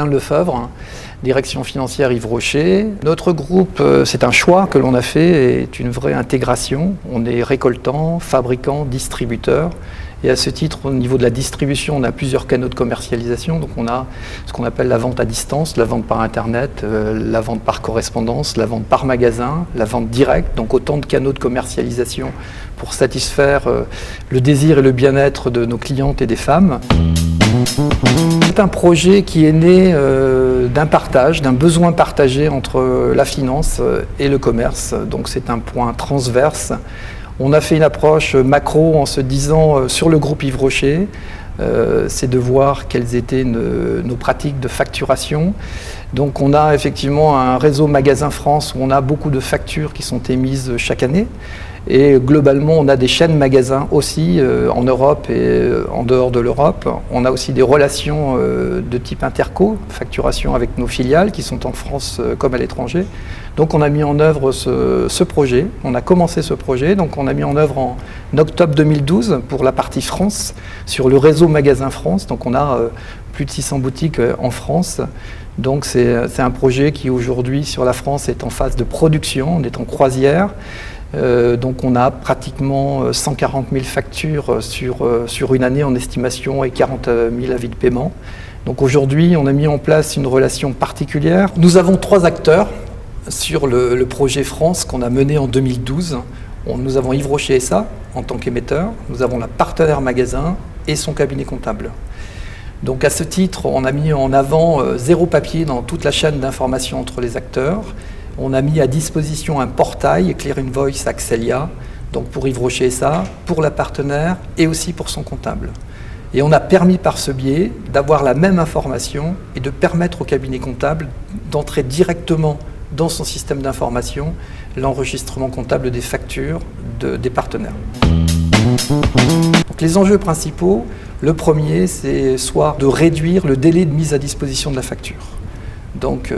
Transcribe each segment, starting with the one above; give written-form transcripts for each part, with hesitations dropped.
Lefebvre, direction financière Yves Rocher. Notre groupe, c'est un choix que l'on a fait, est une vraie intégration. On est récoltant, fabricant, distributeur. Et à ce titre, au niveau de la distribution, on a plusieurs canaux de commercialisation. Donc on a ce qu'on appelle la vente à distance, la vente par Internet, la vente par correspondance, la vente par magasin, la vente directe. Donc autant de canaux de commercialisation pour satisfaire le désir et le bien-être de nos clientes et des femmes. C'est un projet qui est né d'un partage, d'un besoin partagé entre la finance et le commerce. Donc c'est un point transverse. On a fait une approche macro en se disant sur le groupe Yves Rocher, c'est de voir quelles étaient nos pratiques de facturation. Donc on a effectivement un réseau Magasin France où on a beaucoup de factures qui sont émises chaque année. Et globalement, on a des chaînes magasins aussi en Europe et en dehors de l'Europe. On a aussi des relations de type interco, facturation avec nos filiales qui sont en France comme à l'étranger. Donc on a mis en œuvre ce projet, on a commencé ce projet, donc on a mis en œuvre en octobre 2012 pour la partie France sur le réseau Magasin France. Donc on a plus de 600 boutiques en France. Donc c'est un projet qui aujourd'hui sur la France est en phase de production, on est en croisière. Donc on a pratiquement 140 000 factures sur une année en estimation et 40 000 avis de paiement. Donc aujourd'hui on a mis en place une relation particulière. Nous avons 3 acteurs sur le projet France qu'on a mené en 2012. Nous avons Yves Rocher SA en tant qu'émetteur, nous avons la partenaire magasin et son cabinet comptable. Donc à ce titre on a mis en avant zéro papier dans toute la chaîne d'information entre les acteurs. On a mis à disposition un portail, Clear Invoice Axelia, donc pour Yves Rocher SA, pour la partenaire et aussi pour son comptable. Et on a permis par ce biais d'avoir la même information et de permettre au cabinet comptable d'entrer directement dans son système d'information l'enregistrement comptable des factures des partenaires. Donc les enjeux principaux, le premier, c'est soit de réduire le délai de mise à disposition de la facture. Donc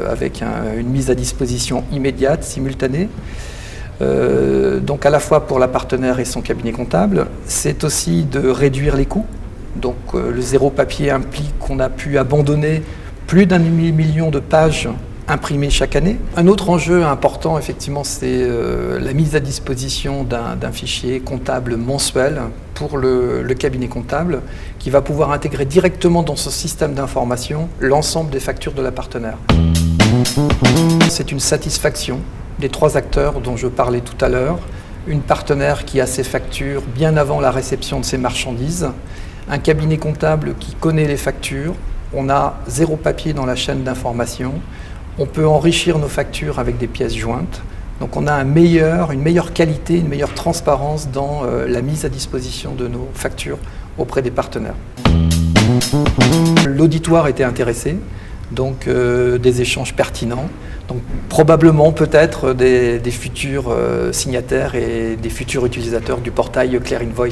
avec une mise à disposition immédiate, simultanée, donc à la fois pour la partenaire et son cabinet comptable. C'est aussi de réduire les coûts. Donc le zéro papier implique qu'on a pu abandonner plus d'1 million de pages imprimées chaque année. Un autre enjeu important, effectivement, c'est la mise à disposition d'un fichier comptable mensuel pour le cabinet comptable qui va pouvoir intégrer directement dans ce système d'information l'ensemble des factures de la partenaire. C'est une satisfaction des 3 acteurs dont je parlais tout à l'heure. Une partenaire qui a ses factures bien avant la réception de ses marchandises, un cabinet comptable qui connaît les factures, on a zéro papier dans la chaîne d'information, on peut enrichir nos factures avec des pièces jointes. Donc on a une meilleure qualité, une meilleure transparence dans la mise à disposition de nos factures auprès des partenaires. L'auditoire était intéressé, donc des échanges pertinents. Donc probablement peut-être des futurs signataires et des futurs utilisateurs du portail Clear Invoice.